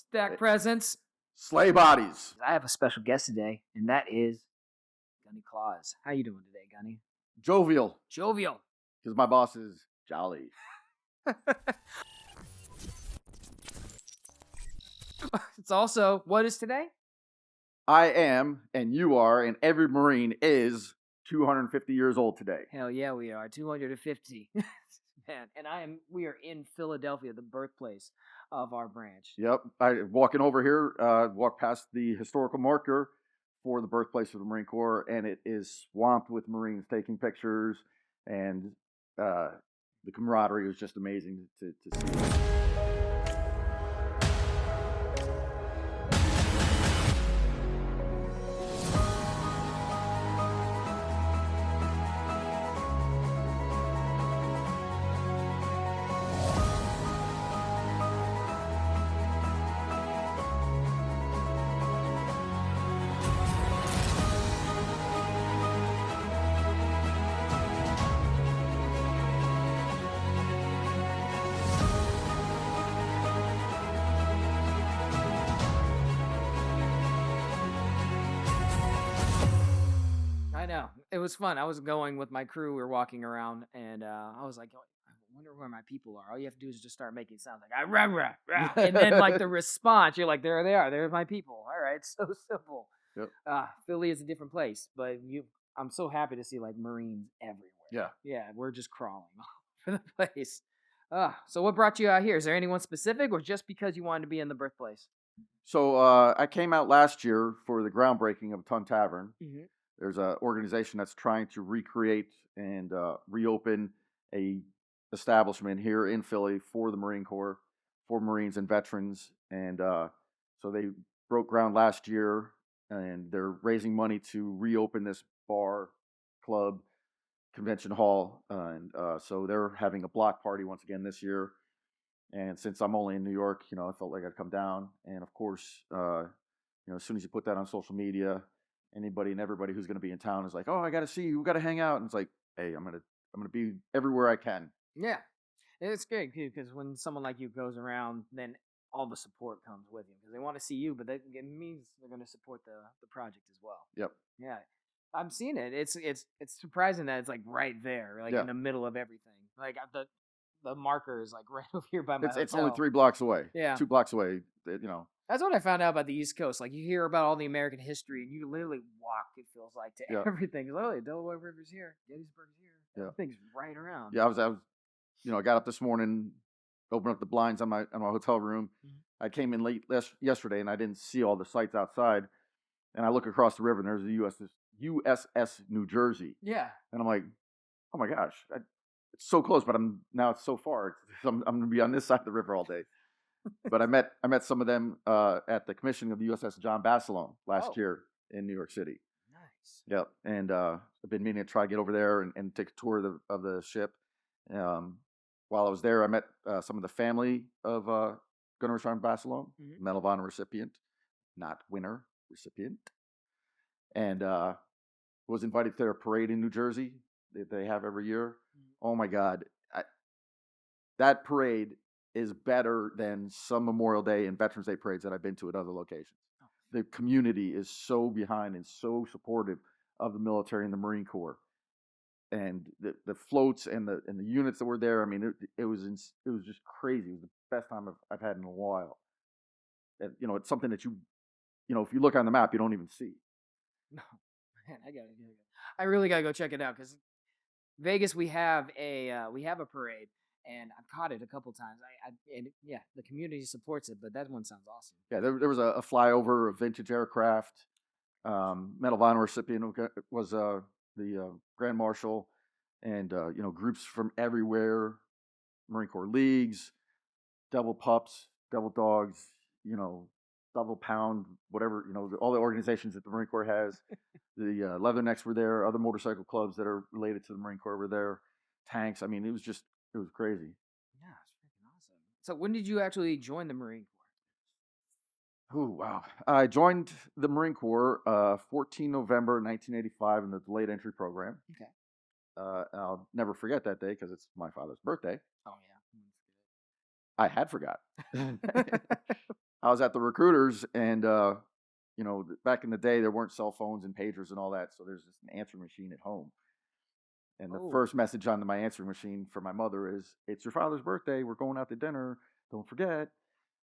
Stack presents. Sleigh bodies. I have a special guest today, and that is Gunny Claus. How you doing today, Gunny? Jovial. Jovial. Because my boss is jolly. It's also, what is today? I am, and you are, and every Marine is 250 years old today. Hell yeah, we are. 250. Man, and we are in Philadelphia, the birthplace of our branch. Yep. Walking over here, walk past the historical marker for the birthplace of the Marine Corps, and it is swamped with Marines taking pictures, and the camaraderie was just amazing to see. I know. It was fun. I was going with my crew. We were walking around, and I was like, I wonder where my people are. All you have to do is just start making sounds like, rah, rah, rah. And then, like, the response, you're like, there they are. There's my people. All right. It's so simple. Yep. Philly is a different place, but I'm so happy to see, like, Marines everywhere. Yeah. Yeah, we're just crawling all over the place. So what brought you out here? Is there anyone specific, or just because you wanted to be in the birthplace? So I came out last year for the groundbreaking of Tun Tavern. Mm-hmm. There's an organization that's trying to recreate and reopen a establishment here in Philly for the Marine Corps, for Marines and veterans. And so they broke ground last year, and they're raising money to reopen this bar, club, convention hall. And so they're having a block party once again this year. And since I'm only in New York, I felt like I'd come down. And of course, as soon as you put that on social media, anybody and everybody who's going to be in town is like, "Oh, I got to see you. We got to hang out." And it's like, "Hey, I'm gonna be everywhere I can." Yeah, it's great too, because when someone like you goes around, then all the support comes with you because they want to see you, but it means they're going to support the project as well. Yep. Yeah, I'm seeing it. It's surprising that it's like right there, like in the middle of everything. Like the marker is like right over here by my hotel. It's only 3 blocks away. Yeah, 2 blocks away. That's what I found out about the East Coast. Like, you hear about all the American history, and you literally walk, it feels like, to everything. Oh, the Delaware River's here. Gettysburg's here. Yeah. Everything's right around. Yeah, I was I got up this morning, opened up the blinds on my hotel room. Mm-hmm. I came in late yesterday, and I didn't see all the sights outside. And I look across the river, and there's the USS New Jersey. Yeah. And I'm like, oh, my gosh. It's so close, but it's so far. I'm going to be on this side of the river all day. But I met some of them at the commissioning of the USS John Basilone last year in New York City. Nice. Yep. And I've been meaning to try to get over there and take a tour of the ship. While I was there, I met some of the family of Gunner John Basilone, mm-hmm. Medal of Honor recipient, not winner, recipient. And was invited to their parade in New Jersey that they have every year. Mm-hmm. Oh, my God. That parade is better than some Memorial Day and Veterans Day parades that I've been to at other locations. Oh. The community is so behind and so supportive of the military and the Marine Corps, and the floats and the units that were there. I mean, it was just crazy. It was the best time I've had in a while. And, it's something that if you look on the map, you don't even see. No, man, I really gotta go check it out, because Vegas, we have a parade. And I've caught it a couple times. The community supports it, but that one sounds awesome. Yeah, there was a flyover of vintage aircraft. Medal of Honor recipient was the Grand Marshal, and groups from everywhere, Marine Corps leagues, Devil Pups, Devil Dogs, Double Pound, whatever, all the organizations that the Marine Corps has. The Leathernecks were there. Other motorcycle clubs that are related to the Marine Corps were there. Tanks. I mean, it was crazy. Yeah, it's freaking awesome. So when did you actually join the Marine Corps? Oh, wow. I joined the Marine Corps 14 November 1985 in the delayed entry program. Okay. I'll never forget that day because it's my father's birthday. Oh, yeah. I had forgot. I was at the recruiters, and back in the day, there weren't cell phones and pagers and all that, so there's just an answering machine at home. And the Oh, first message on my answering machine for my mother is, "It's your father's birthday. We're going out to dinner. Don't forget."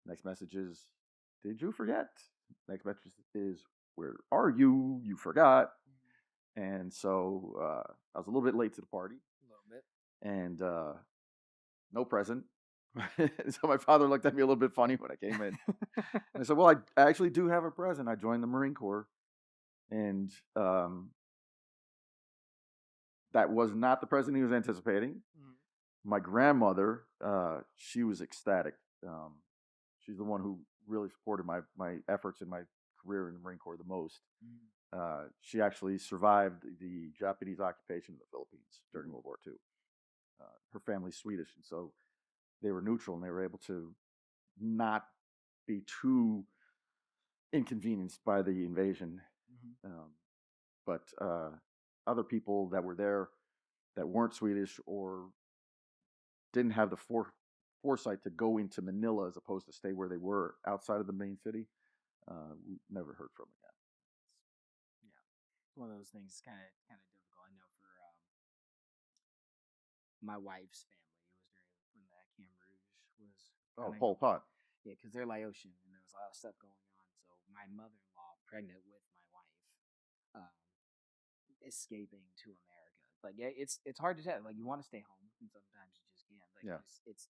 Next message is, "Did you forget?" Next message is, "Where are you? You forgot." And so I was a little bit late to the party, a little bit. and no present. So my father looked at me a little bit funny when I came in. And I said, "Well, I actually do have a present. I joined the Marine Corps." And that was not the present he was anticipating. Mhm. My grandmother, she was ecstatic. She's the one who really supported my efforts in my career in the Marine Corps the most. She actually survived the Japanese occupation of the Philippines during World War II. Her family's Swedish, and so they were neutral, and they were able to not be too inconvenienced by the invasion. But other people that were there that weren't Swedish or didn't have the foresight to go into Manila as opposed to stay where they were outside of the main city, we never heard from again. Yeah, it's one of those things. Kind of difficult. I know for my wife's family, it was during when that Camaraderie was Oh, kind of Pol going. Pot. Yeah, because they're Laotian and there was a lot of stuff going on. So my mother-in-law, pregnant with my wife, um, escaping to America. Like, yeah, it's hard to tell. Like, you want to stay home, and sometimes you just can't. Like, Yeah. it's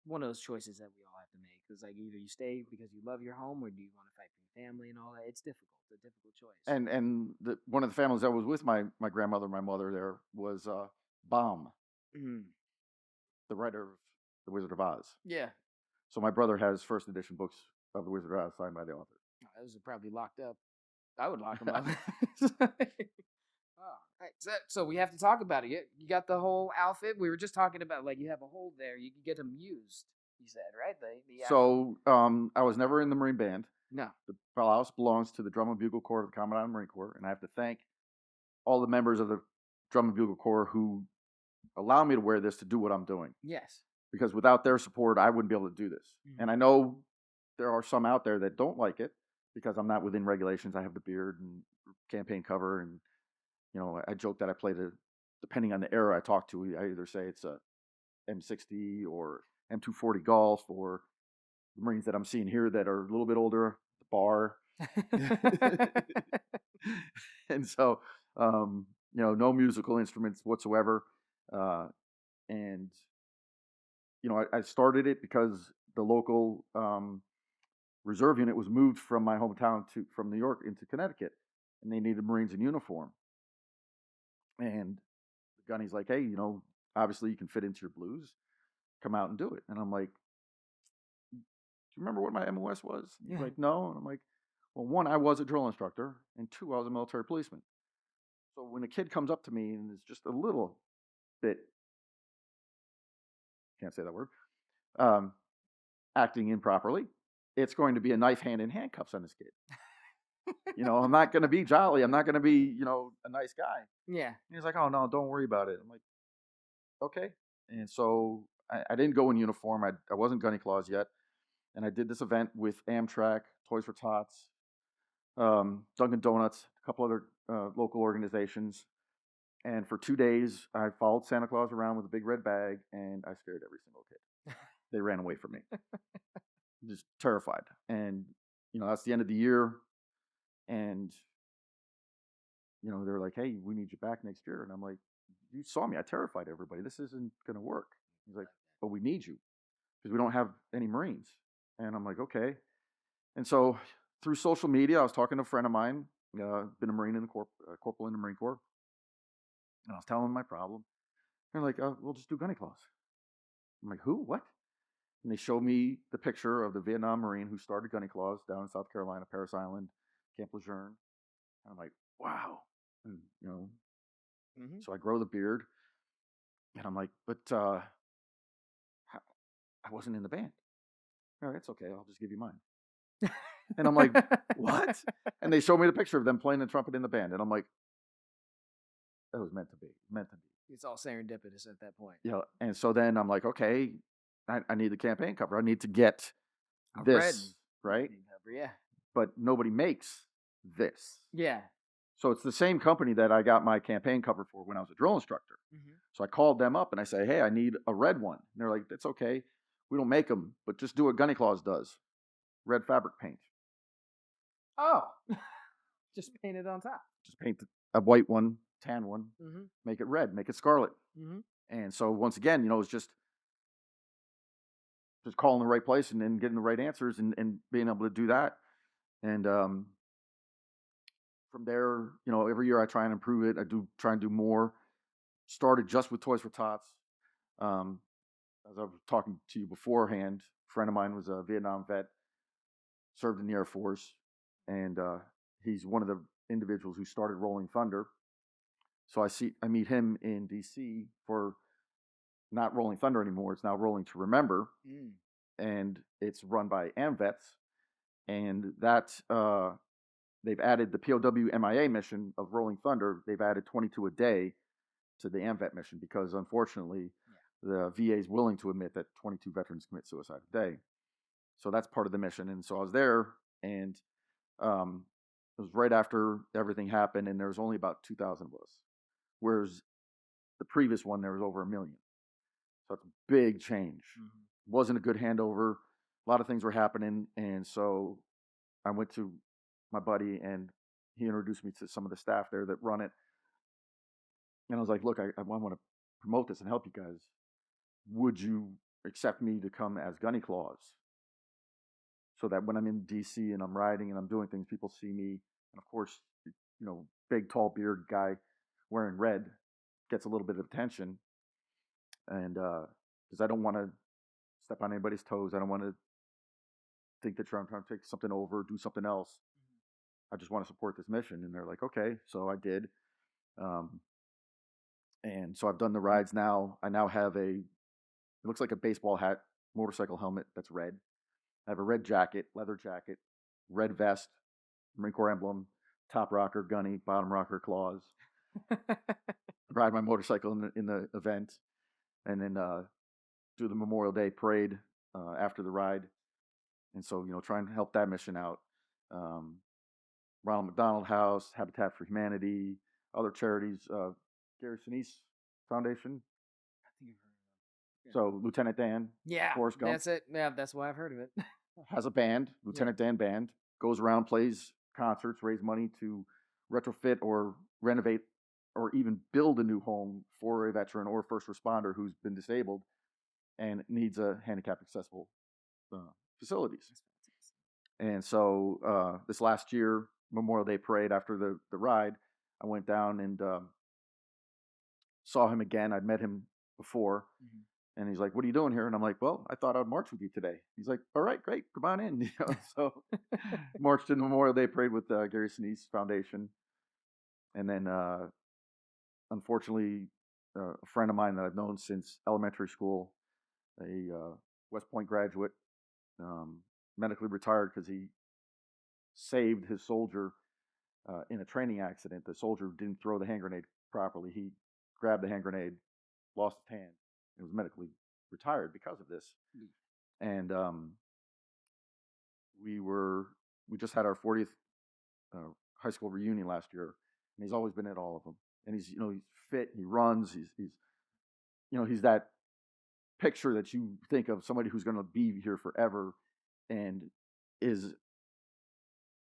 one of those choices that we all have to make. Because like, either you stay because you love your home, or do you want to fight for your family and all that? It's difficult. It's a difficult choice. And one of the families that was with my grandmother, my mother there was Baum, Mm. the writer of The Wizard of Oz. Yeah, So my brother has first edition books of The Wizard of Oz signed by the author. those are probably locked up. I would lock them up. Oh, right. So we have to talk about it. You got the whole outfit. We were just talking about like you have a hole there. You can get them used. You said right the actual. So I was never in the Marine Band. No. The house belongs to the Drum and Bugle Corps of the Commandant Marine Corps, and I have to thank all the members of the Drum and Bugle Corps who allow me to wear this to do what I'm doing. Yes. Because without their support, I wouldn't be able to do this. Mhm. And I know there are some out there that don't like it because I'm not within regulations. I have the beard and campaign cover, and I joke that I play depending on the era I talk to, I either say it's a M60 or M240 Golf, or the Marines that I'm seeing here that are a little bit older, the bar. And so, no musical instruments whatsoever. And I started it because the local reserve unit was moved from my hometown from New York into Connecticut, and they needed Marines in uniform. And the gunny's like, "Hey, obviously you can fit into your blues. Come out and do it." And I'm like, "Do you remember what my MOS was?" He's Yeah. like, "No." And I'm like, "Well, one, I was a drill instructor, and two, I was a military policeman. So when a kid comes up to me and is just a little bit, can't say that word, um, acting improperly, it's going to be a knife hand in handcuffs on this kid. I'm not going to be jolly. I'm not going to be, a nice guy." Yeah. And he's like, "Oh, no, don't worry about it." I'm like, "Okay." And so I didn't go in uniform. I wasn't Gunny Claus yet. And I did this event with Amtrak, Toys for Tots, Dunkin' Donuts, a couple other local organizations. And for 2 days, I followed Santa Claus around with a big red bag, and I scared every single kid. They ran away from me, just terrified. And that's the end of the year, and they're like, "Hey, we need you back next year." And I'm like, "You saw me. I terrified everybody. This isn't going to work." He's like, "But we need you because we don't have any Marines." And I'm like, "Okay." And so through social media, I was talking to a friend of mine, been a Marine in the corporal in the Marine Corps, and I was telling him my problem. They're like, "We'll just do Gunny Claus." I'm like, "Who? What?" And they showed me the picture of the Vietnam Marine who started Gunny Claus down in South Carolina, Parris Island, Camp Lejeune. And I'm like, "Wow." And, Mm-hmm. so I grow the beard, and I'm like, "But I wasn't in the band." "All right, it's okay. I'll just give you mine." And I'm like, "What?" And they showed me the picture of them playing the trumpet in the band. And I'm like, that was meant to be. Meant to be. It's all serendipitous at that point. And so then I'm like, okay, I need the campaign cover. I need to get A this right? Cover, yeah. But nobody makes this. Yeah. So it's the same company that I got my campaign cover for when I was a drill instructor. So I called them up and I say, hey, I need a red one. And they're like, that's okay. We don't make them, but just do what Gunny Claus does. Red fabric paint. Oh. Just paint it on top. Just paint a white one, tan one, make it red, make it scarlet. And so once again, it's just calling the right place and then getting the right answers and being able to do that. And from there, every year I try and improve it. I do try and do more. Started just with Toys for Tots. As I was talking to you beforehand, a friend of mine was a Vietnam vet, served in the Air Force, and he's one of the individuals who started Rolling Thunder. So I meet him in DC for not Rolling Thunder anymore. It's now Rolling to Remember, and it's run by AMVETS, and that they've added the POW MIA mission of Rolling Thunder. They've added 22 a day to the AMVET mission because unfortunately the VA is willing to admit that 22 veterans commit suicide a day. So that's part of the mission. And so I was there, and it was right after everything happened, and there was only about 2,000 of us, whereas the previous one there was over 1 million. So it's a big change. Wasn't a good handover. A lot of things were happening, and so I went to my buddy, and he introduced me to some of the staff there that run it. And I was like, look, I want to promote this and help you guys. Would you accept me to come as Gunny Claus? So that when I'm in DC and I'm riding and I'm doing things, people see me. And of course, big, tall beard guy wearing red gets a little bit of attention. And because I don't want to step on anybody's toes. I don't want to think that I'm trying to take something over, do something else. I just want to support this mission. And they're like, okay. So I did. And so I've done the rides now. I now have it looks like a baseball hat, motorcycle helmet that's red. I have a red jacket, leather jacket, red vest, Marine Corps emblem, top rocker, Gunny, bottom rocker, Claus. Ride my motorcycle in the event, and then do the Memorial Day parade after the ride. And so, try and help that mission out. Ronald McDonald House, Habitat for Humanity, other charities, Gary Sinise Foundation. So Lieutenant Dan, Forrest Gump. That's it. Yeah, that's why I've heard of it. Has a band, Lieutenant Dan Band, goes around, plays concerts, raise money to retrofit or renovate or even build a new home for a veteran or first responder who's been disabled and needs a handicap accessible facilities. And so this last year, Memorial Day parade after the ride, I went down and saw him again. I'd met him before. And he's like, what are you doing here? And I'm like, well, I thought I'd march with you today. He's like, all right, great. Come on in. So marched in the Memorial Day parade with Gary Sinise Foundation. And then, unfortunately, a friend of mine that I've known since elementary school, a West Point graduate, medically retired because he saved his soldier in a training accident. The soldier didn't throw the hand grenade properly. He grabbed the hand grenade, lost his hand, and was medically retired because of this. And we just had our 40th high school reunion last year, and he's always been at all of them. And he's he's fit, he runs, he's that picture that you think of somebody who's going to be here forever, and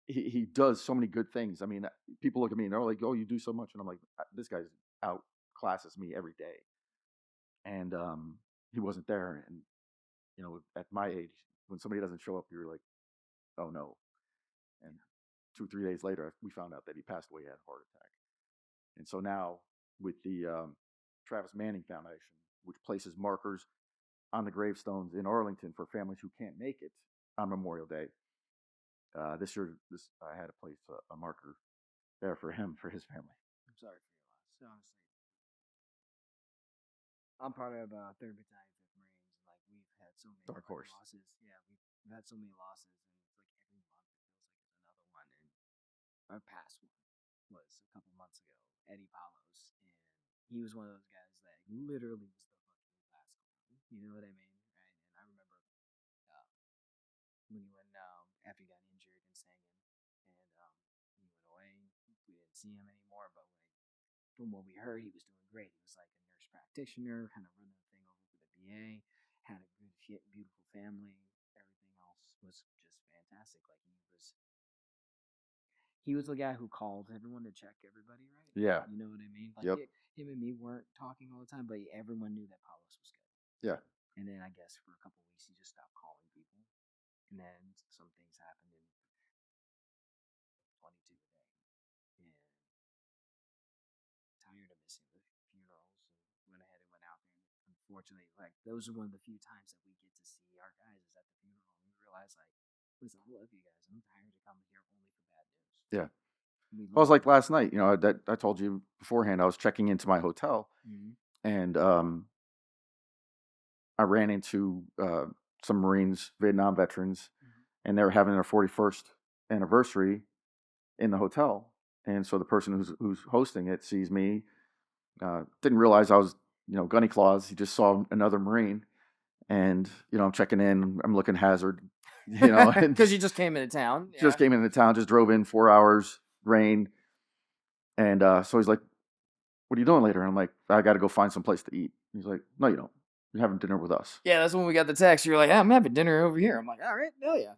he does so many good things. I mean, people look at me and they're like, "Oh, you do so much," and I'm like, "This guy's outclasses me every day." And he wasn't there, and at my age, when somebody doesn't show up, you're like, "Oh no!" And 2-3 days later, we found out that he passed away, had a heart attack. And so now, with the Travis Manning Foundation, which places markers on the gravestones in Arlington for families who can't make it on Memorial Day, this year, I had to place a marker there for him, for his family. I'm sorry for your loss. Honestly, I'm part of 3rd Battalion, 5th Marines, and like we've had so many losses. Yeah, we've had so many losses, and it's like every month it feels like it's another one. And our past one was a couple months ago, Eddie Palos, and he was one of those guys that literally was the fucking last clown. You know what I mean? Right? And I remember when didn't see him anymore. But from what we heard, he was doing great. He was like a nurse practitioner, kind of running the thing over for the VA. Had a good, beautiful family. Everything else was just fantastic. Like he was the guy who called everyone to check everybody, right? Yeah. You know what I mean? Like Yep. him and me weren't talking all the time, but everyone knew that Paulus was good. Yeah. And then I guess for a couple of weeks he just stopped calling people, and then some things happened in 22 today, and tired of missing the funerals, and went ahead and went out there. And unfortunately, like those are one of the few times that we get to see our guys is at the funeral, and we realize like, listen, I love you guys. I'm tired of coming here only for bad news. Yeah. I was like last night, that I told you beforehand, I was checking into my hotel, and I ran into some Marines, Vietnam veterans, and they were having their 41st anniversary in the hotel. And so the person who's hosting it sees me, didn't realize I was, Gunny Claus. He just saw another Marine, and I'm checking in, I'm looking hazard, because you just came into town. Just came into town, just drove in 4 hours, rain, and so he's like, "What are you doing later?" And I'm like, "I got to go find some place to eat." He's like, "No, you don't. You're having dinner with us." Yeah, that's when we got the text. You're like, "I'm having dinner over here." I'm like, "All right, hell yeah."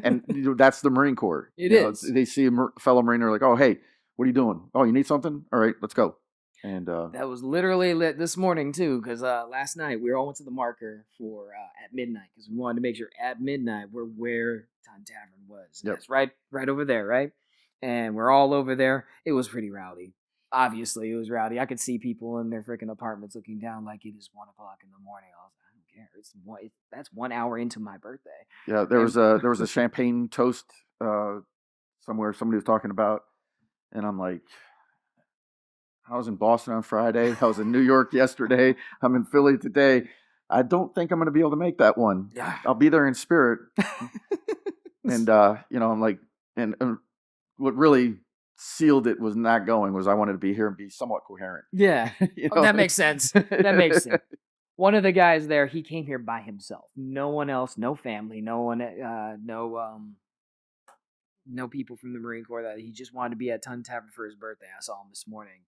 And that's the Marine Corps. It is. They see a fellow Marine, they're like, "Oh, hey, what are you doing? Oh, you need something? All right, let's go." And that was literally lit this morning too, because last night we all went to the marker for at midnight because we wanted to make sure at midnight we're where Tun Tavern was. Yep. It's right over there, right? And we're all over there. It was pretty rowdy. Obviously, it was rowdy. I could see people in their freaking apartments looking down like it is 1 o'clock in the morning. I was like, I don't care. That's 1 hour into my birthday. Yeah, there was a champagne toast somewhere somebody was talking about, and I'm like, I was in Boston on Friday. I was in New York yesterday. I'm in Philly today. I don't think I'm going to be able to make that one. Yeah. I'll be there in spirit. And I'm like, and what really sealed it was not going was I wanted to be here and be somewhat coherent. Yeah. That makes sense. That makes sense. One of the guys there, he came here by himself. No one else, no family, no one, no people from the Marine Corps. That he just wanted to be at Tun Tavern for his birthday. I saw him this morning.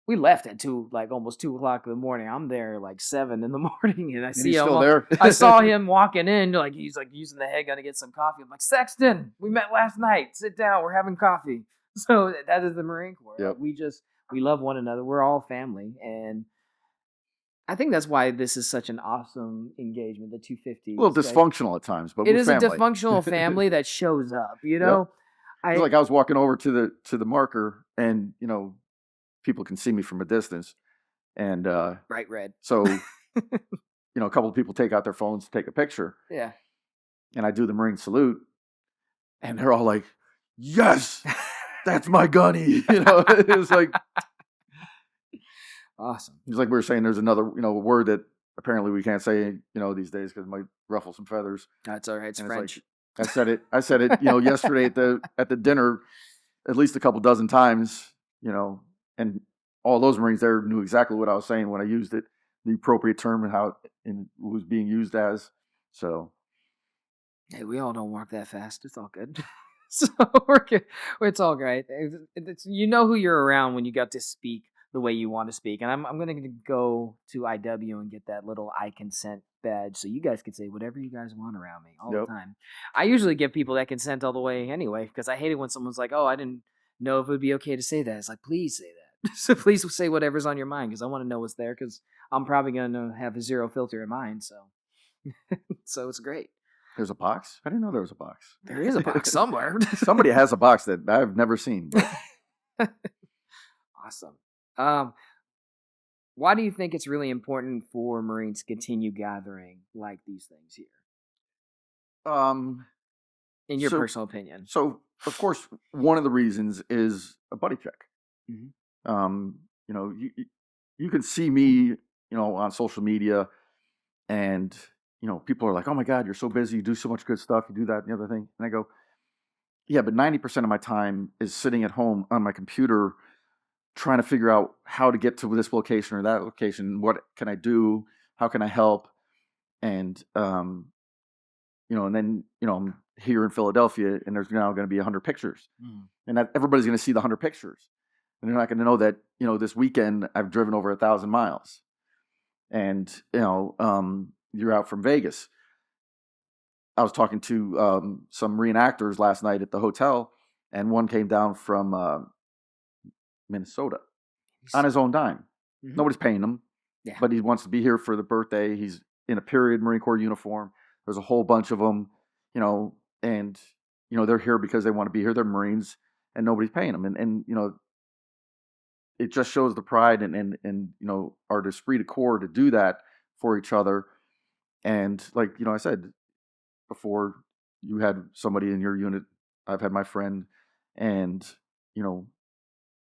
We left at almost 2 o'clock in the morning. I'm there like 7 in the morning, and I see him. Still there. I saw him walking in, like he's like using the head gun to get some coffee. I'm like, Sexton, we met last night. Sit down. We're having coffee. So that is the Marine Corps. Yep. Like, we love one another. We're all family, and I think that's why this is such an awesome engagement. The 250. A little dysfunctional at times, but it is family. A dysfunctional family that shows up. Yep. It's like I was walking over to the marker, and people can see me from a distance, and bright red. So, a couple of people take out their phones to take a picture. Yeah. And I do the Marine salute, and they're all like, "Yes, that's my Gunny." It was like awesome. It's like we were saying. There's another, word that apparently we can't say, these days because it might ruffle some feathers. That's all right. It's French. Like, I said it, yesterday at the dinner, at least a couple dozen times, and all those Marines there knew exactly what I was saying when I used it, the appropriate term and how it was being used as. So, hey, we all don't walk that fast. It's all good. So we're good. It's all great. You know who you're around when you got to speak the way you want to speak. And I'm going to go to IW and get that little I consent badge so you guys can say whatever you guys want around me all the time. I usually give people that consent all the way anyway because I hate it when someone's like, "Oh, I didn't know if it would be okay to say that." It's like, please say that. So please say whatever's on your mind because I want to know what's there because I'm probably going to have a zero filter in mind. So, so it's great. There's a box? I didn't know there was a box. There is a box somewhere. Somebody has a box that I've never seen. But... Awesome. Why do you think it's really important for Marines to continue gathering like these things here? In your personal opinion. So, of course, one of the reasons is a buddy check. Mm-hmm. You can see me, on social media, and people are like, "Oh my God, you're so busy. You do so much good stuff. You do that and the other thing." And I go, "Yeah, but 90% of my time is sitting at home on my computer, trying to figure out how to get to this location or that location. What can I do? How can I help?" And and then I'm here in Philadelphia, and there's now going to be 100 pictures, and everybody's going to see the 100 pictures, and they're not going to know that this weekend I've driven over 1,000 miles, and you're out from Vegas. I was talking to some reenactors last night at the hotel, and one came down from Minnesota on his own dime. Nobody's paying him, but he wants to be here for the birthday. He's in a period Marine Corps uniform. There's a whole bunch of them, and they're here because they want to be here. They're Marines, and nobody's paying them. And it just shows the pride and our esprit de corps to do that for each other. And like I said before, you had somebody in your unit. I've had my friend, and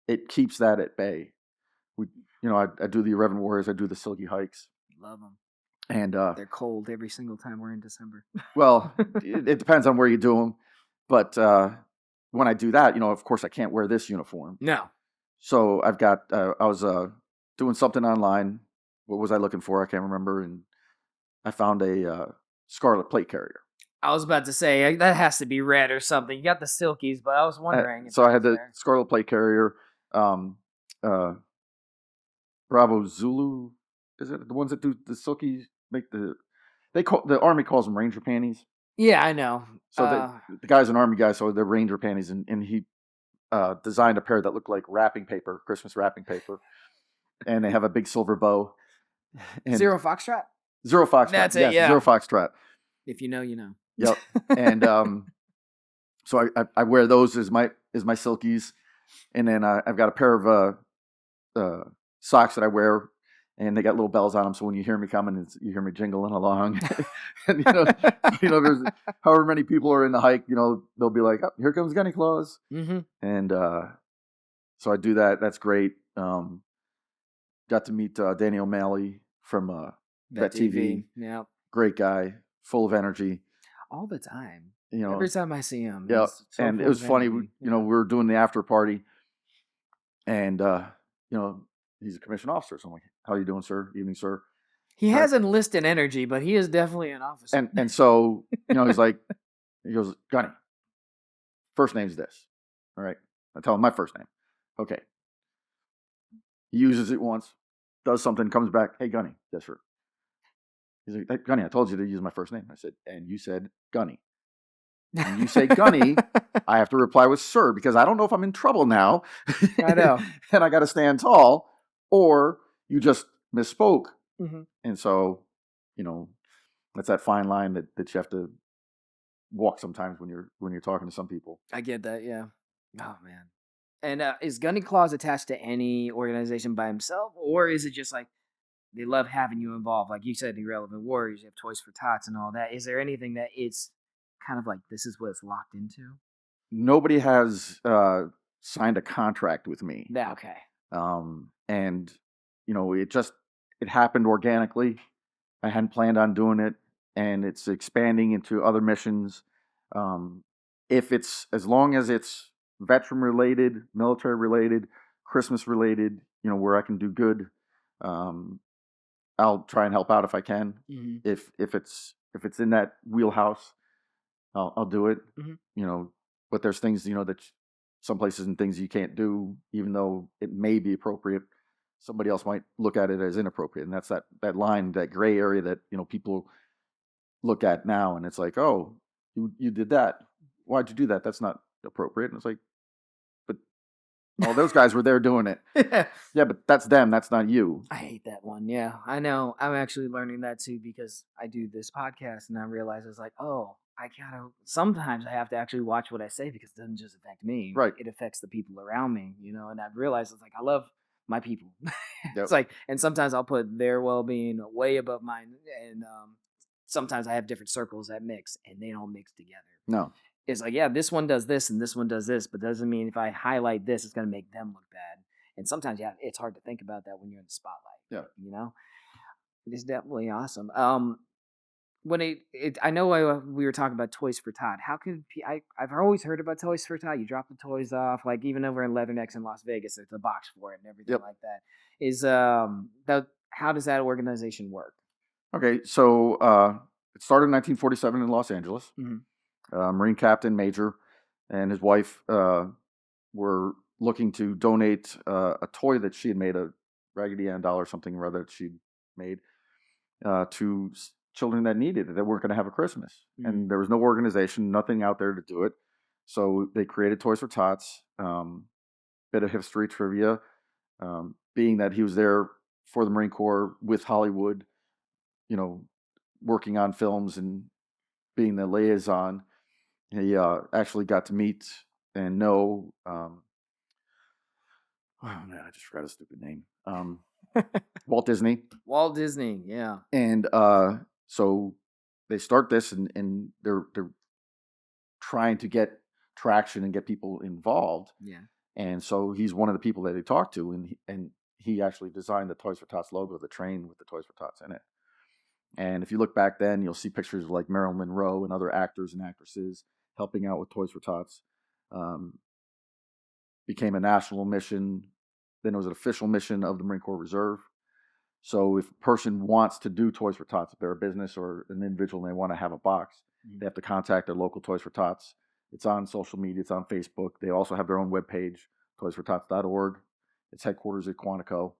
it keeps that at bay. I do the Irreverent Warriors. I do the Silky Hikes. Love them. And they're cold every single time we're in December. Well, it depends on where you do them. But when I do that, of course, I can't wear this uniform. No. So I've got, I was doing something online. What was I looking for? I can't remember. And I found a scarlet plate carrier. I was about to say, that has to be red or something. You got the Silkies, but I was wondering. So I had the scarlet plate carrier. Bravo Zulu, is it the ones that do the Silkies? The Army calls them Ranger panties. Yeah, I know. So the guy's an Army guy, so they're Ranger panties, and he designed a pair that looked like wrapping paper, Christmas wrapping paper, and they have a big silver bow. And Zero Foxtrot? Zero Foxtrot. That's it, yeah. Zero Foxtrot. If you know, you know. Yep. And so I wear those as my Silkies, and then I've got a pair of socks that I wear, and they got little bells on them. So when you hear me coming, you hear me jingling along. And there's however many people are in the hike, they'll be like, "Oh, here comes Gunny Claus." And so I do that. That's great. Got to meet Danny O'Malley from Vet TV. Yeah, great guy, full of energy all the time. Every time I see him. Yeah, and it was funny. We were doing the after party, and he's a commissioned officer. So I'm like, "How are you doing, sir? Evening, sir." He has enlisted energy, but he is definitely an officer. And so he's like, he goes, "Gunny, first name's this." All right, I tell him my first name. Okay. He uses it once, does something, comes back. "Hey, Gunny, yes, sir." He's like, "Hey, Gunny, I told you to use my first name." I said, "And you said Gunny." And you say Gunny, I have to reply with sir, because I don't know if I'm in trouble now. I know. And I got to stand tall, or you just misspoke. And so, that's that fine line that you have to walk sometimes when you're talking to some people. I get that, yeah. Oh, man. And is Gunny Claus attached to any organization by himself, or is it just like they love having you involved? Like you said, Irrelevant Warriors, you have Toys for Tots and all that. Is there anything that it's kind of like this is what it's locked into? Nobody has signed a contract with me. Yeah, okay. And it happened organically. I hadn't planned on doing it, and it's expanding into other missions. If it's, as long as it's veteran related, military related, Christmas related, where I can do good, I'll try and help out if I can. If it's in that wheelhouse, I'll do it. But there's things that some places and things you can't do, even though it may be appropriate. Somebody else might look at it as inappropriate, and that's that line, that gray area that people look at now, and it's like, "Oh, you did that. Why'd you do that? That's not appropriate." And it's like, but all those guys were there doing it. Yeah, but that's them. That's not you. I hate that one. Yeah, I know. I'm actually learning that too, because I do this podcast, and I realize it's like, oh, sometimes I have to actually watch what I say, because it doesn't just affect me. Right. It affects the people around me, and I've realized it's like, I love my people. Yep. It's like, and sometimes I'll put their well-being way above mine. And sometimes I have different circles that mix, and they don't mix together. No. It's like, yeah, this one does this and this one does this, but doesn't mean if I highlight this, it's going to make them look bad. And sometimes, yeah, it's hard to think about that when you're in the spotlight. Yeah. It's definitely awesome. When I know we were talking about Toys for Tot. How could I've always heard about Toys for Tot. You drop the toys off, like even over in Leathernecks in Las Vegas, there's a box for it and everything like that. Is how does that organization work? Okay, so it started in 1947 in Los Angeles. Marine captain, major, and his wife were looking to donate a toy that she had made, a Raggedy Ann doll or something or other that she'd made, to children that needed it, that weren't going to have a Christmas. And there was no organization, nothing out there to do it. So they created Toys for Tots. Bit of history trivia, being that he was there for the Marine Corps with Hollywood, working on films and being the liaison. He actually got to meet and know, oh man, I just forgot his stupid name. Walt Disney. Walt Disney, yeah. And so they start this, and they're trying to get traction and get people involved. Yeah. And so he's one of the people that they talked to, and he actually designed the Toys for Tots logo, the train with the Toys for Tots in it. And if you look back then, you'll see pictures of like Marilyn Monroe and other actors and actresses helping out with Toys for Tots. Became a national mission. Then it was an official mission of the Marine Corps Reserve. So if a person wants to do Toys for Tots, if they're a business or an individual and they want to have a box, they have to contact their local Toys for Tots. It's on social media. It's on Facebook. They also have their own webpage, toysfortots.org. Its headquarters at Quantico.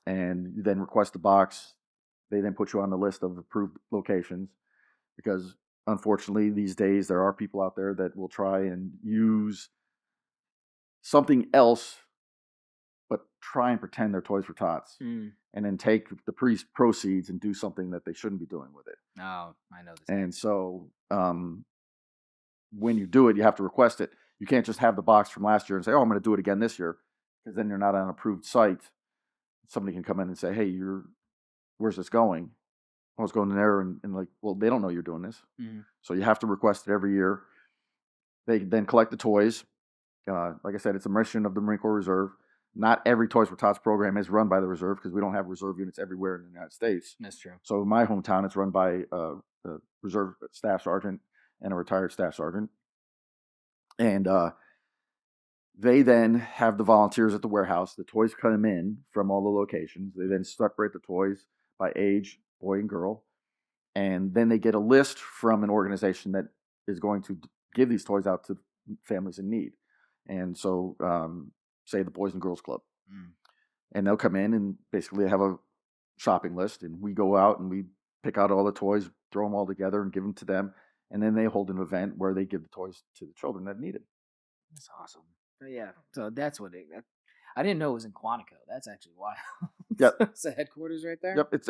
And you then request a box. They then put you on the list of approved locations, because unfortunately these days there are people out there that will try and use something else but try and pretend they're Toys for Tots, and then take the proceeds and do something that they shouldn't be doing with it. Oh, I know this. And so when you do it, you have to request it. You can't just have the box from last year and say, oh, I'm going to do it again this year, because then you're not on an approved site. Somebody can come in and say, hey, where's this going? I was going in there and like, well, they don't know you're doing this. So you have to request it every year. They then collect the toys. Like I said, it's a mission of the Marine Corps Reserve. Not every Toys for Tots program is run by the Reserve, because we don't have Reserve units everywhere in the United States. That's true. So in my hometown, it's run by a Reserve Staff Sergeant and a retired Staff Sergeant. And they then have the volunteers at the warehouse. The toys come in from all the locations. They then separate the toys by age, boy and girl. And then they get a list from an organization that is going to give these toys out to families in need. And so, say the Boys and Girls Club. And they'll come in and basically have a shopping list. And we go out and we pick out all the toys, throw them all together and give them to them. And then they hold an event where they give the toys to the children that need it. That's awesome. Yeah. So that's what I didn't know it was in Quantico. That's actually wild. Yep. It's the headquarters right there. Yep. It's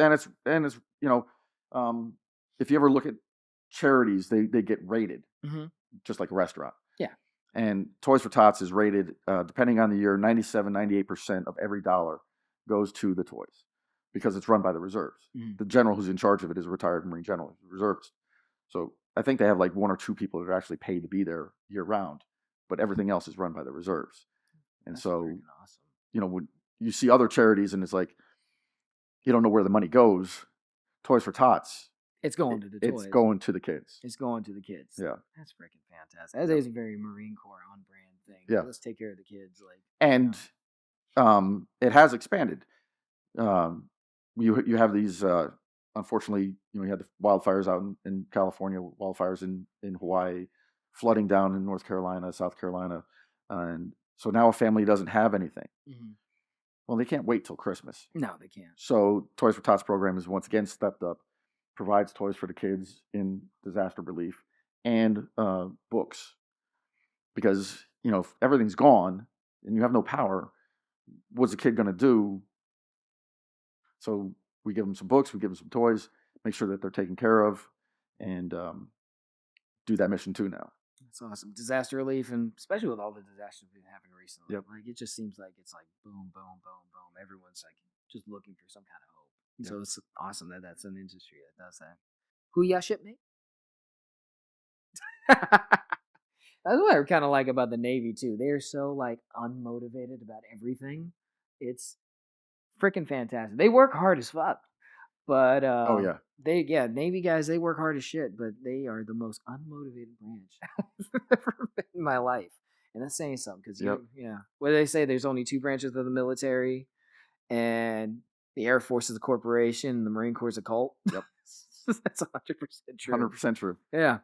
if you ever look at charities, they get rated just like a restaurant. Yeah. And Toys for Tots is rated, depending on the year, 97, 98% of every dollar goes to the toys, because it's run by the reserves. The general who's in charge of it is a retired Marine general, reservist. So I think they have like one or two people that are actually paid to be there year round, but everything else is run by the reserves. And that's so, awesome. When you see other charities and it's like, you don't know where the money goes, Toys for Tots, it's going to the toys. It's going to the kids. It's going to the kids. Yeah. That's freaking fantastic. That is a very Marine Corps on brand thing. Yeah. Let's take care of the kids. And it has expanded. You have these, unfortunately, you had the wildfires out in California, wildfires in Hawaii, flooding down in North Carolina, South Carolina. And so now a family doesn't have anything. Well, they can't wait till Christmas. No, they can't. So Toys for Tots program is once again stepped up, provides toys for the kids in disaster relief and books. Because, if everything's gone and you have no power, what's the kid going to do? So we give them some books, we give them some toys, make sure that they're taken care of, and do that mission too now. That's awesome. Disaster relief, and especially with all the disasters we've been having recently. Yep. It just seems like it's like boom, boom, boom, boom. Everyone's like just looking for some kind of hope. Yep. So it's awesome that that's an industry that does that. Who y'all ship me? That's what I kind of like about the Navy too. They're so unmotivated about everything. It's freaking fantastic. They work hard as fuck, but Navy guys, they work hard as shit, but they are the most unmotivated branch I've ever been in my life, and that's saying something because what do they say? There's only two branches of the military, and the Air Force is a corporation, and the Marine Corps is a cult. Yep. That's 100% true. 100% true. Yeah.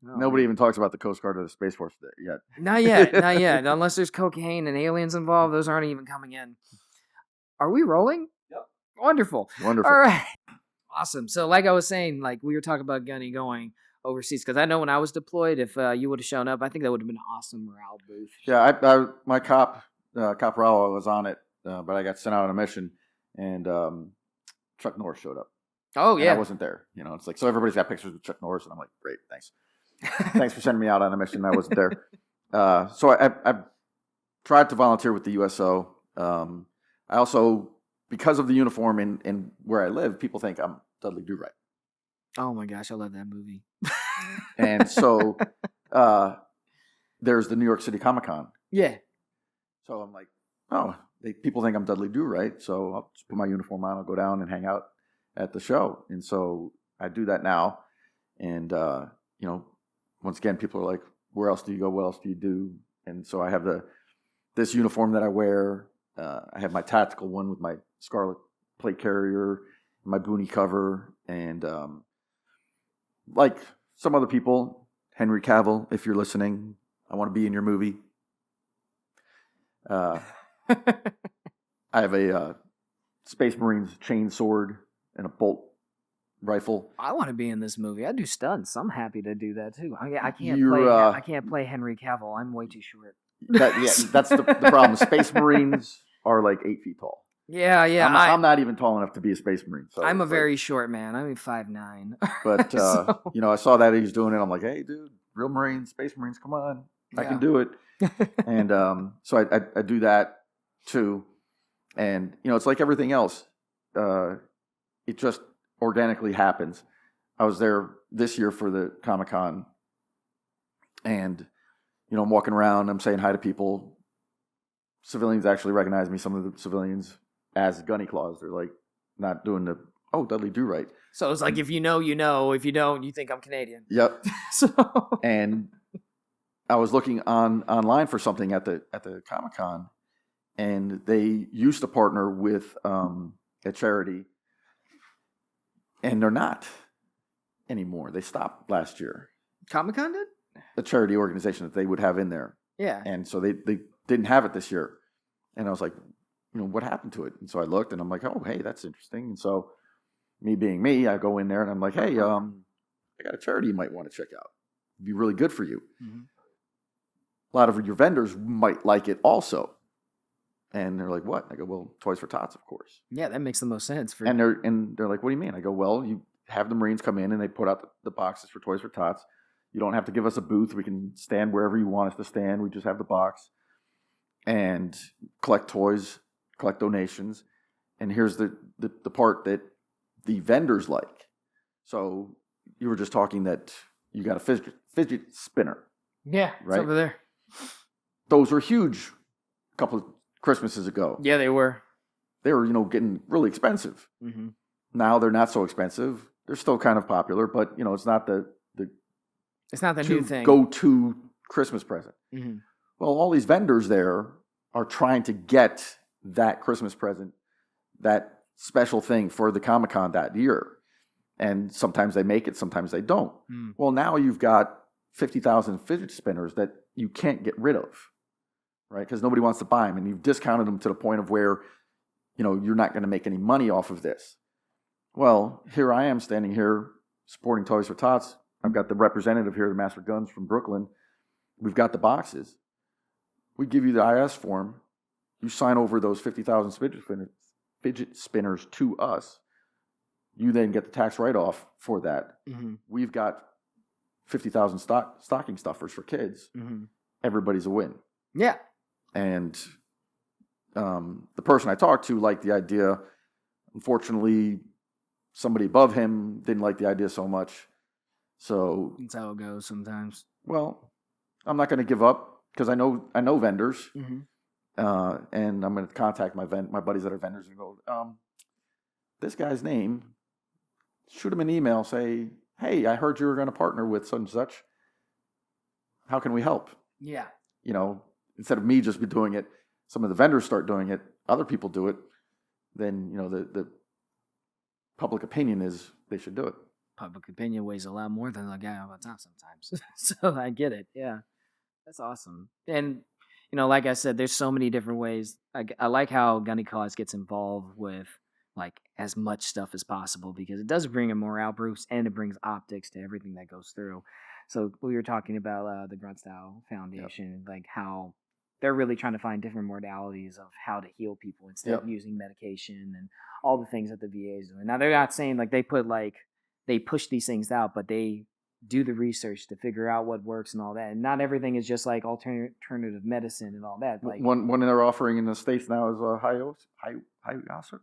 Oh, Nobody man. even talks about the Coast Guard or the Space Force yet. Not yet. Not yet. Unless there's cocaine and aliens involved, those aren't even coming in. Are we rolling? Yep. Wonderful. Wonderful. All right. Awesome. So, like I was saying, like we were talking about Gunny going overseas because I know when I was deployed, if you would have shown up, I think that would have been an awesome morale boost. Yeah, my Caporal was on it, but I got sent out on a mission, and Chuck Norris showed up. Oh, And yeah. I wasn't there. You know, it's like, so everybody's got pictures with Chuck Norris, and I'm like, great, thanks. Thanks for sending me out on a mission. I wasn't there. So I tried to volunteer with the USO. I also, because of the uniform and where I live, people think I'm Dudley Do-Right. Oh, my gosh. I love that movie. And so there's the New York City Comic-Con. Yeah. So I'm like, oh, people think I'm Dudley Do-Right, so I'll just put my uniform on, I'll go down and hang out at the show. And so I do that now. And, you know, once again, people are like, where else do you go? What else do you do? And so I have this uniform that I wear. I have my tactical one with my scarlet plate carrier, my boonie cover, and like some other people, Henry Cavill, if you're listening, I want to be in your movie. I have a Space Marines chain sword and a bolt rifle. I want to be in this movie. I do stunts. I'm happy to do that too. I can't play Henry Cavill. I'm way too short. That's the problem. Space Marines are like 8 feet tall. Yeah. I'm not even tall enough to be a Space Marine. So I'm a very short man. I'm 5'9". But you know, I saw that he was doing it. I'm like, hey, dude, real Marines, Space Marines, come on, I can do it. And so I do that too. And you know, it's like everything else. It just organically happens. I was there this year for the Comic-Con, and you know, I'm walking around, I'm saying hi to people. Civilians actually recognize me. Some of the civilians as Gunny Claus. They're like not doing the Dudley Do-Right. So it's like if you know, you know. If you don't, you think I'm Canadian. Yep. And I was looking online for something at the Comic-Con, and they used to partner with a charity, and they're not anymore. They stopped last year. Comic-Con did? The charity organization that they would have in there. Yeah. And so they didn't have it this year. And I was like, you know, what happened to it? And so I looked, and I'm like, oh, hey, that's interesting. And so me being me, I go in there, and I'm like, hey, I got a charity you might want to check out. It'd be really good for you. Mm-hmm. A lot of your vendors might like it also. And they're like, what? I go, well, Toys for Tots, of course. Yeah, that makes the most sense. And they're like, what do you mean? I go, well, you have the Marines come in, and they put out the boxes for Toys for Tots. You don't have to give us a booth. We can stand wherever you want us to stand. We just have the box and collect toys, collect donations. And here's the part that the vendors like. So you were just talking that you got a fidget spinner. Yeah, right? It's over there. Those were huge a couple of Christmases ago. Yeah, they were. They were, you know, getting really expensive. Mm-hmm. Now they're not so expensive. They're still kind of popular, but, you know, it's not the new thing. Go-to Christmas present. Mm-hmm. Well, all these vendors there are trying to get that Christmas present, that special thing for the Comic-Con that year. And sometimes they make it, sometimes they don't. Mm. Well, now you've got 50,000 fidget spinners that you can't get rid of, right? Because nobody wants to buy them, and you've discounted them to the point of where, you know, you're not going to make any money off of this. Well, here I am standing here supporting Toys for Tots. I've got the representative here, the Master Guns from Brooklyn. We've got the boxes. We give you the IS form. You sign over those 50,000 fidget spinners to us. You then get the tax write-off for that. Mm-hmm. We've got 50,000 stocking stuffers for kids. Mm-hmm. Everybody's a win. Yeah. And the person I talked to liked the idea. Unfortunately, somebody above him didn't like the idea so much. So that's how it goes sometimes. Well, I'm not going to give up because I know vendors, mm-hmm. And I'm going to contact my buddies that are vendors and go, this guy's name. Shoot him an email. Say, hey, I heard you were going to partner with such and such. How can we help? Yeah. You know, instead of me just be doing it, some of the vendors start doing it. Other people do it. Then you know the public opinion is they should do it. public opinion weighs a lot more than the guy on the top sometimes. So I get it. Yeah, that's awesome. And like I said, there's so many different ways. I like how Gunny Claus gets involved with like as much stuff as possible because it does bring a morale boost and it brings optics to everything that goes through. So we were talking about the Grunt Style Foundation, like how they're really trying to find different modalities of how to heal people instead of using medication and all the things that the VA is doing. Now they're not saying like they push these things out, but they do the research to figure out what works and all that. And not everything is just like alternative medicine and all that. Like one they're offering in the States now is ayahuasca.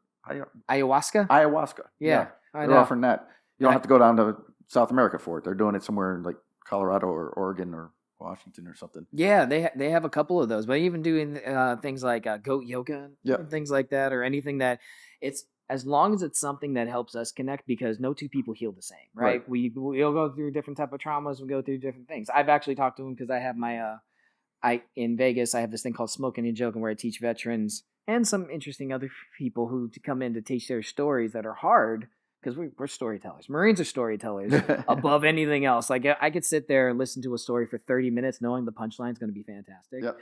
Ayahuasca. Yeah. They're offering that. You don't have to go down to South America for it. They're doing it somewhere in like Colorado or Oregon or Washington or something. Yeah, they have a couple of those, but even doing things like goat yoga and things like that, or anything that it's as long as it's something that helps us connect, because no two people heal the same, right? We'll go through different type of traumas, we go through different things. I've actually talked to them because I have my in Vegas I have this thing called Smoking and Joking where I teach veterans and some interesting other people who to come in to teach their stories that are hard. Because we're storytellers. Marines are storytellers above anything else. Like I could sit there and listen to a story for 30 minutes knowing the punchline is going to be fantastic. Yep.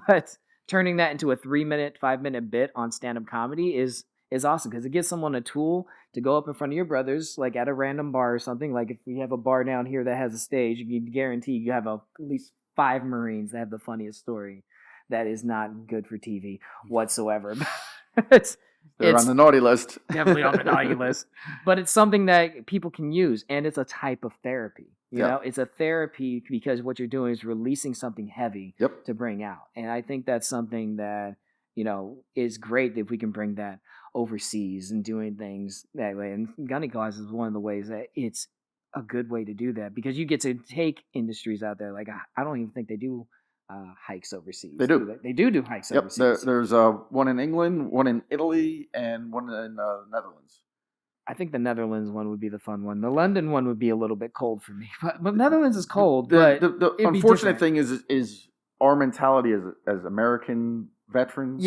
But turning that into a 3-minute, 5-minute bit on stand-up comedy is awesome because it gives someone a tool to go up in front of your brothers, like at a random bar or something. Like if we have a bar down here that has a stage, you can guarantee you have at least 5 Marines that have the funniest story that is not good for TV whatsoever. They're on the naughty list. Definitely on the naughty list. But it's something that people can use, and it's a type of therapy. You know, it's a therapy because what you're doing is releasing something heavy to bring out. And I think that's something that, is great if we can bring that overseas and doing things that way. And Gunny Claus is one of the ways that it's a good way to do that because you get to take industries out there. Like, I don't even think they do hikes overseas. They do. They do hikes overseas. There's one in England, one in Italy, and one in Netherlands. I think the Netherlands one would be the fun one. The London one would be a little bit cold for me, but Netherlands is cold. The unfortunate thing is our mentality as American veterans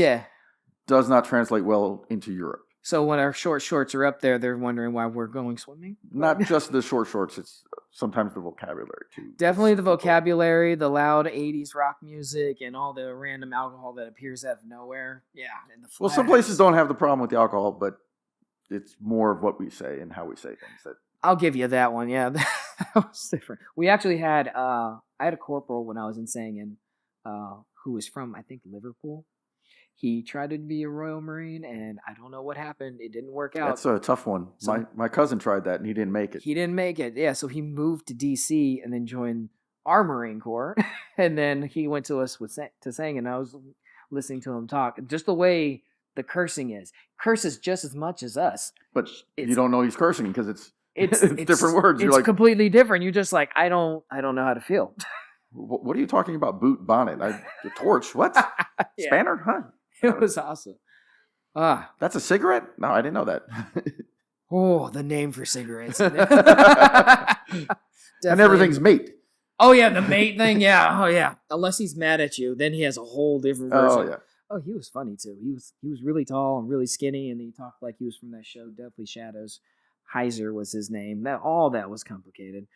does not translate well into Europe. So when our short shorts are up there, they're wondering why we're going swimming? Not just the short shorts, it's sometimes the vocabulary too. Definitely the vocabulary, the loud 80s rock music, and all the random alcohol that appears out of nowhere. Yeah. And the well, some places don't have the problem with the alcohol, but it's more of what we say and how we say things. I'll give you that one. Yeah, that was different. We actually had, I had a corporal when I was in Sangin who was from, I think, Liverpool. He tried to be a Royal Marine, and I don't know what happened. It didn't work out. That's a tough one. So, my cousin tried that, and he didn't make it. He didn't make it, yeah. So he moved to D.C. and then joined our Marine Corps. And then he went to us to Sang, and I was listening to him talk. Just the way the cursing is. Curses just as much as us. But you don't know he's cursing because it's different words. It's like, completely different. You're just like, I don't know how to feel. What are you talking about? Boot, bonnet, the torch, what? Spanner, huh? It was awesome. That's a cigarette? No, I didn't know that. Oh, the name for cigarettes. And everything's mate. Oh, yeah, the mate thing. Yeah. Oh, yeah. Unless he's mad at you, then he has a whole different version. Oh, yeah. Oh, he was funny, too. He was really tall and really skinny, and he talked like he was from that show, Deathly Shadows. Heiser was his name. All that was complicated.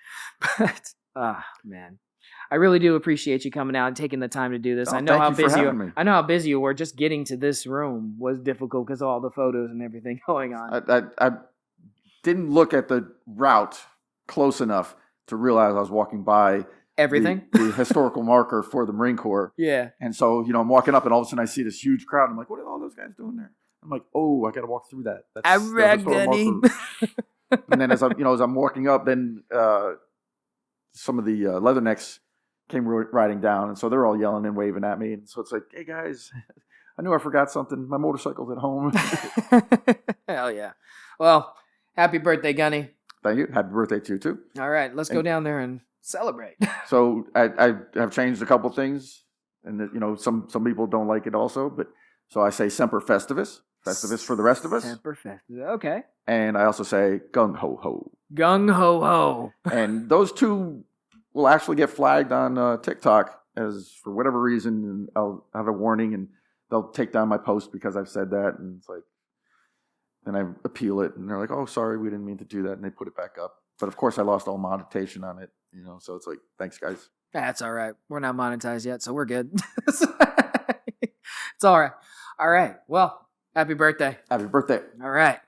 But, man. I really do appreciate you coming out and taking the time to do this. I know how busy you were. Just getting to this room was difficult because of all the photos and everything going on. I didn't look at the route close enough to realize I was walking by everything, the historical marker for the Marine Corps. Yeah. And so, I'm walking up and all of a sudden I see this huge crowd. I'm like, what are all those guys doing there? I'm like, oh, I got to walk through that. That's Gunny. And then as I'm walking up, then some of the leathernecks came riding down, and so they're all yelling and waving at me. And so it's like, hey guys, I knew I forgot something. My motorcycle's at home. Hell yeah. Well, happy birthday, Gunny. Thank you. Happy birthday to you too. All right, let's go down there and celebrate. So I have changed a couple things, and some people don't like it also, but so I say Semper Festivus. Festivus for the rest of us. Semper Festivus. Okay. And I also say Gung Ho Ho. Gung Ho Ho. And those two will actually get flagged on TikTok as for whatever reason, and I'll have a warning, and they'll take down my post because I've said that, and it's like, then I appeal it, and they're like, "Oh, sorry, we didn't mean to do that," and they put it back up. But of course, I lost all monetization on it. So it's like, thanks, guys. That's all right. We're not monetized yet, so we're good. It's all right. All right. Well, happy birthday. Happy birthday. All right.